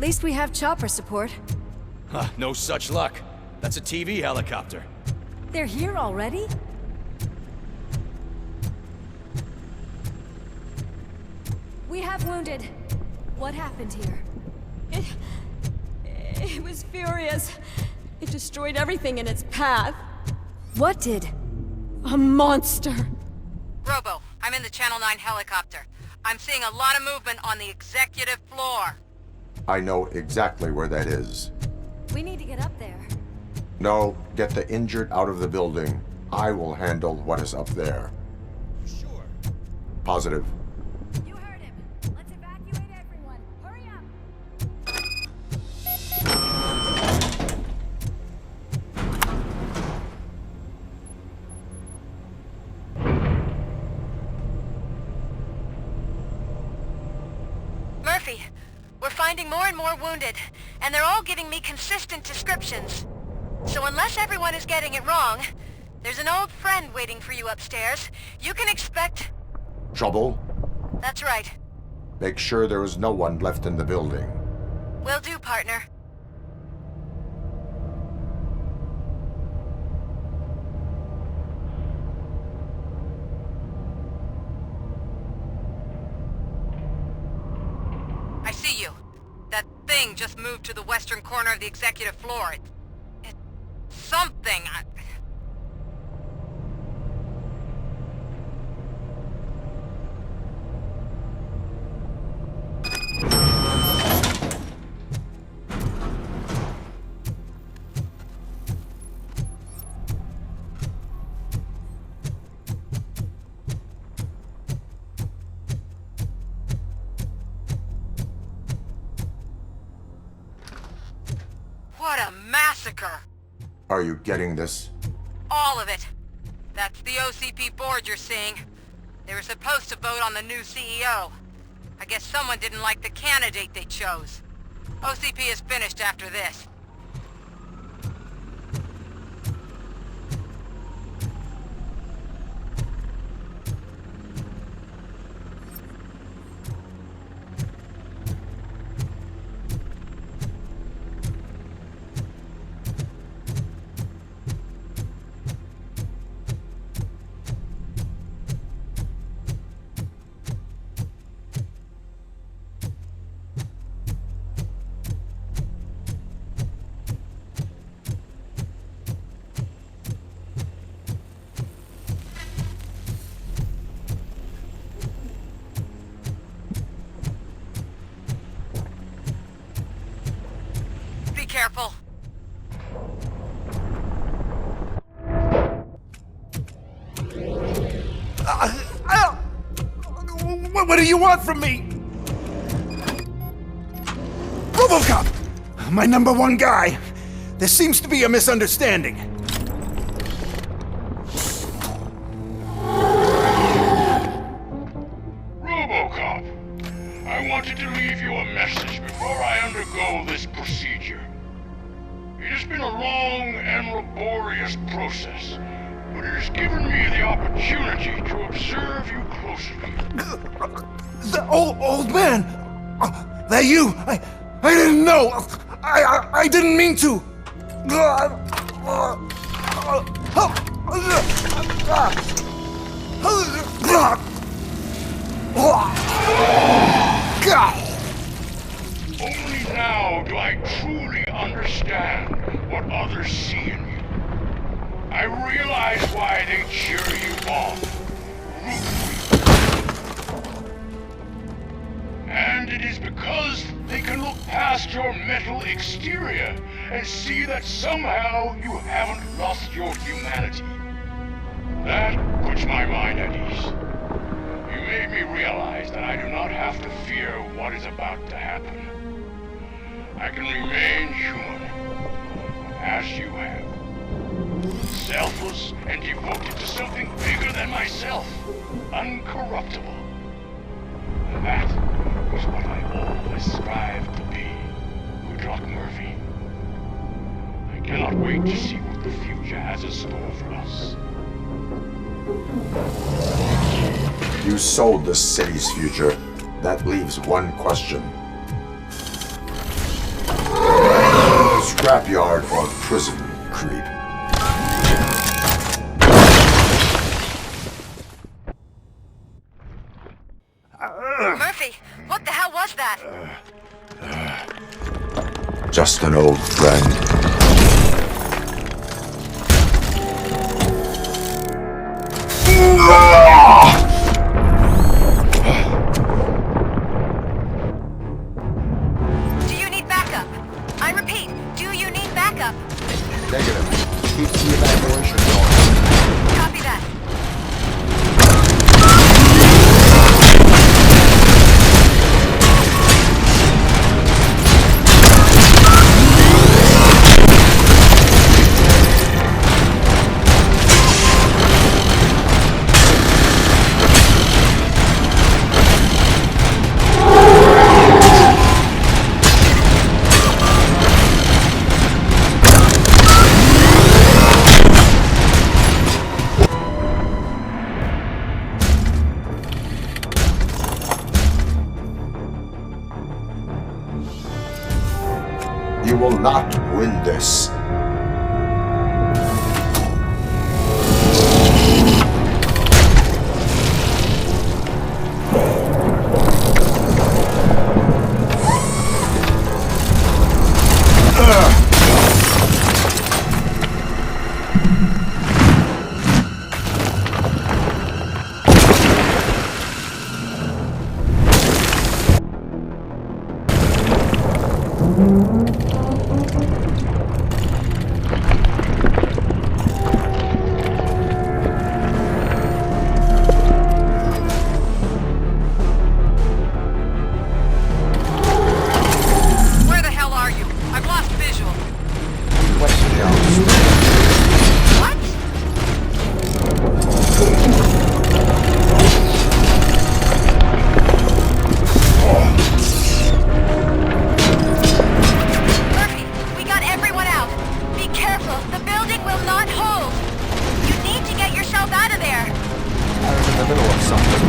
least we have chopper support. Huh, no such luck. That's a TV helicopter. They're here already? We have wounded. What happened here? It was furious. It destroyed everything in its path. What did? A monster. Robo, I'm in the Channel 9 helicopter. I'm seeing a lot of movement on the executive floor. I know exactly where that is. We need to get up there. No, get the injured out of the building. I will handle what is up there. Sure. Positive. You heard him. Let's evacuate everyone. Hurry up! Murphy, we're finding more and more wounded, and they're all giving me consistent descriptions. So unless everyone is getting it wrong, there's an old friend waiting for you upstairs. You can expect... Trouble? That's right. Make sure there is no one left in the building. Will do, partner. I see you. That thing just moved to the western corner of the executive floor. It's something. What a massacre! Are you getting this? All of it. That's the OCP board you're seeing. They were supposed to vote on the new CEO. I guess someone didn't like the candidate they chose. OCP is finished after this. Be careful. What do you want from me? Robocop! My number one guy. There seems to be a misunderstanding. Robocop, I wanted to leave you a message before I undergo this procedure. It has been a long and laborious process, but it has given me the opportunity to observe you closely. The old man! That you? I didn't know! I didn't mean to! Only now do I truly understand what others see in you. I realize why they cheer you on, root for you. And it is because they can look past your metal exterior and see that somehow you haven't lost your humanity. That puts my mind at ease. You made me realize that I do not have to fear what is about to happen. I can remain human, as you have. Selfless and devoted to something bigger than myself. Uncorruptible. And that is what I always strive to be, Kuzak Murphy. I cannot wait to see what the future has in store for us. You sold the city's future. That leaves one question. scrapyard or prison, creep. Murphy, what the hell was that? Just an old friend. Do you need backup? I repeat, do you need backup? Negative. Keep the evacuation going. Copy that. You will not win this. Where the hell are you? I've lost visual. West Coast. What? Murphy, we got everyone out. Be careful, the building will not hold. You need to get yourself out of there. I'm in the middle of something.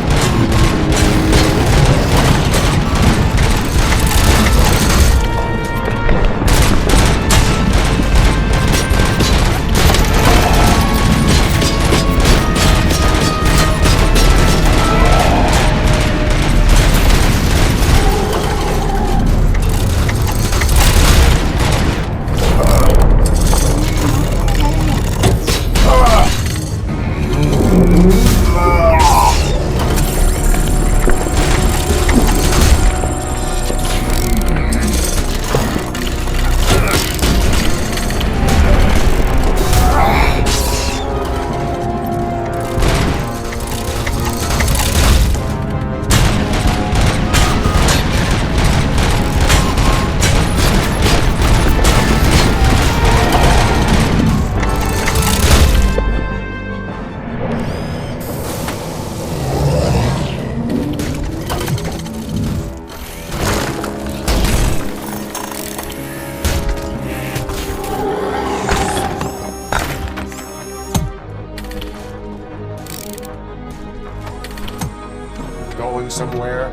Going somewhere?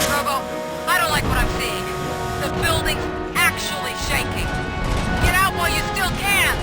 Robo, I don't like what I'm seeing. The building's actually shaking. Get out while you still can.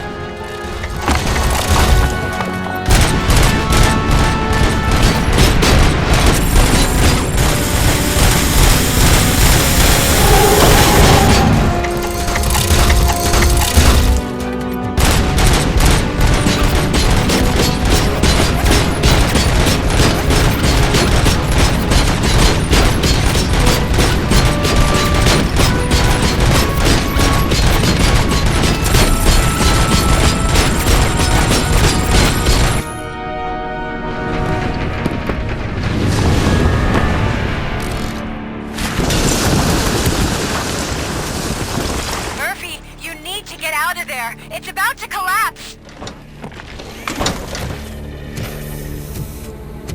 Murphy, you need to get out of there. It's about to collapse.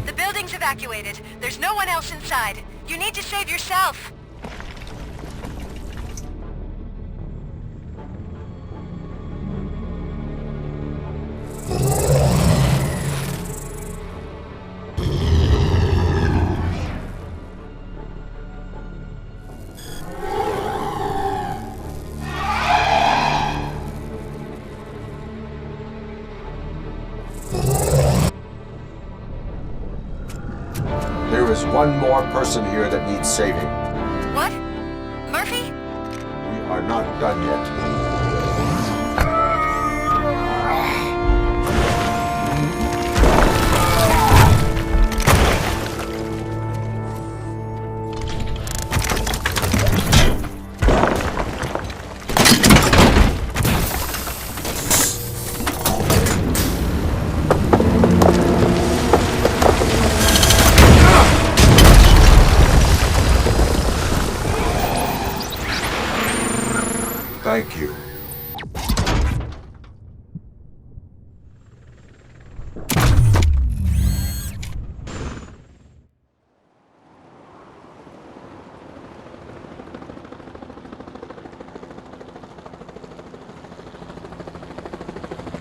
The building's evacuated. There's no one else inside. You need to save yourself. There is one more person here that needs saving. What? Murphy? We are not done yet. Thank you.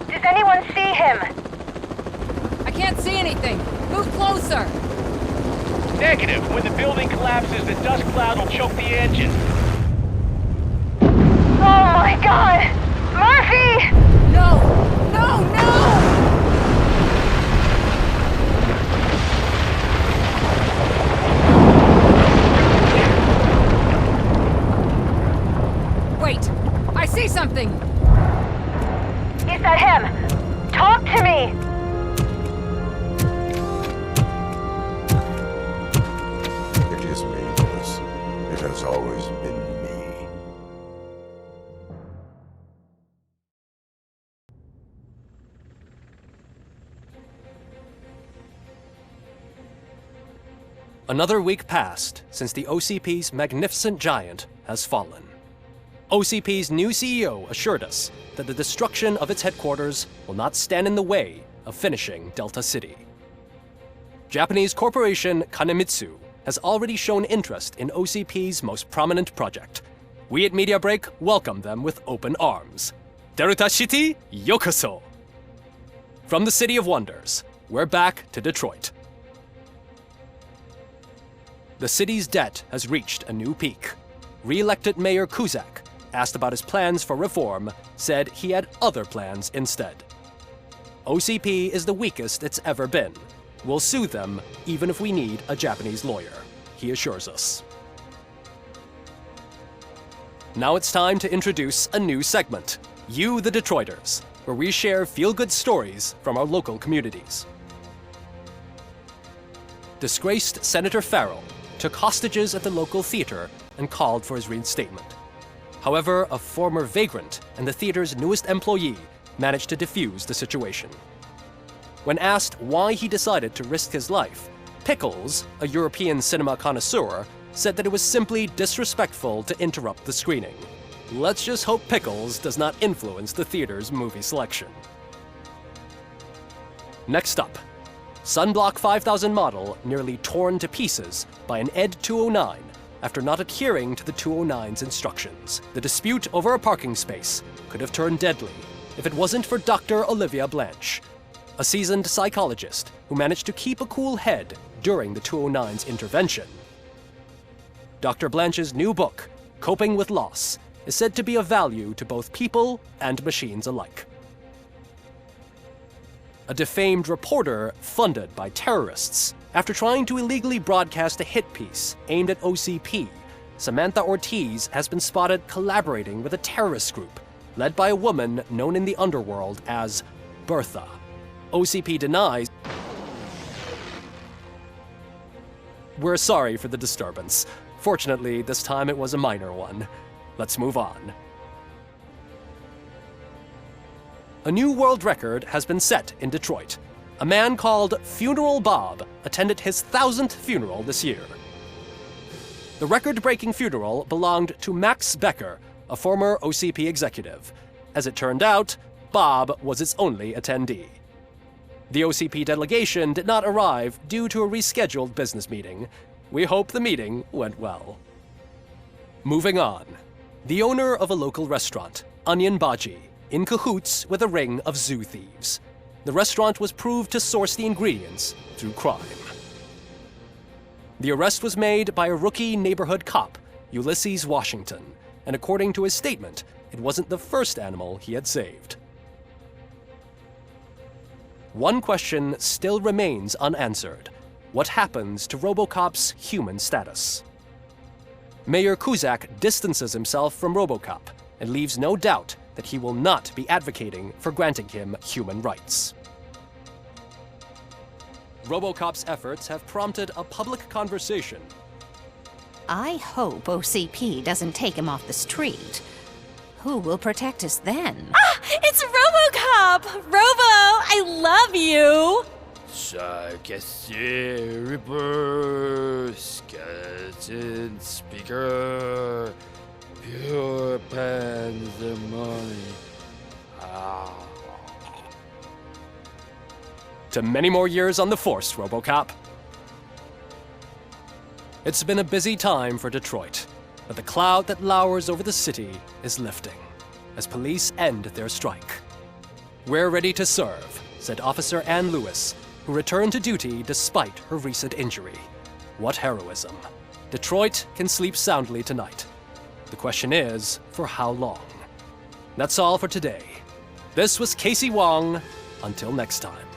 Does anyone see him? I can't see anything. Move closer. Negative. When the building collapses, the dust cloud will choke the engine. Oh my god! Murphy! No! No! No! Wait! I see something! Is that him? Talk to me! It is me, Willis. It has always been me. Another week passed since the OCP's magnificent giant has fallen. OCP's new CEO assured us that the destruction of its headquarters will not stand in the way of finishing Delta City. Japanese corporation Kanemitsu has already shown interest in OCP's most prominent project. We at Media Break welcome them with open arms. Delta City, yokoso! From the City of Wonders, we're back to Detroit. The city's debt has reached a new peak. Re-elected Mayor Kuzak, asked about his plans for reform, said he had other plans instead. OCP is the weakest it's ever been. We'll sue them even if we need a Japanese lawyer, he assures us. Now it's time to introduce a new segment, You the Detroiters, where we share feel-good stories from our local communities. Disgraced Senator Farrell took hostages at the local theater and called for his reinstatement. However, a former vagrant and the theater's newest employee managed to defuse the situation. When asked why he decided to risk his life, Pickles, a European cinema connoisseur, said that it was simply disrespectful to interrupt the screening. Let's just hope Pickles does not influence the theater's movie selection. Next up, Sunblock 5000 model nearly torn to pieces by an Ed 209 after not adhering to the 209's instructions. The dispute over a parking space could have turned deadly if it wasn't for Dr. Olivia Blanche, a seasoned psychologist who managed to keep a cool head during the 209's intervention. Dr. Blanche's new book, Coping with Loss, is said to be of value to both people and machines alike. A defamed reporter funded by terrorists. After trying to illegally broadcast a hit piece aimed at OCP, Samantha Ortiz has been spotted collaborating with a terrorist group led by a woman known in the underworld as Bertha. OCP denies. We're sorry for the disturbance. Fortunately, this time it was a minor one. Let's move on. A new world record has been set in Detroit. A man called Funeral Bob attended his 1000th funeral this year. The record-breaking funeral belonged to Max Becker, a former OCP executive. As it turned out, Bob was its only attendee. The OCP delegation did not arrive due to a rescheduled business meeting. We hope the meeting went well. Moving on. The owner of a local restaurant, Onion Baji, in cahoots with a ring of zoo thieves. The restaurant was proved to source the ingredients through crime. The arrest was made by a rookie neighborhood cop, Ulysses Washington, and according to his statement, it wasn't the first animal he had saved. One question still remains unanswered. what happens to Robocop's human status. Mayor Kuzak distances himself from Robocop and leaves no doubt that he will not be advocating for granting him human rights. Robocop's efforts have prompted a public conversation. I hope OCP doesn't take him off the street. Who will protect us then? Ah! It's Robocop! Robo, I love you! Ripper, skeleton speaker, pure pandemonium. To many more years on the force, Robocop. It's been a busy time for Detroit, but the cloud that lowers over the city is lifting as police end their strike. "We're ready to serve," said Officer Ann Lewis, who returned to duty despite her recent injury. What heroism. Detroit can sleep soundly tonight. The question is, for how long? That's all for today. This was Casey Wong. Until next time.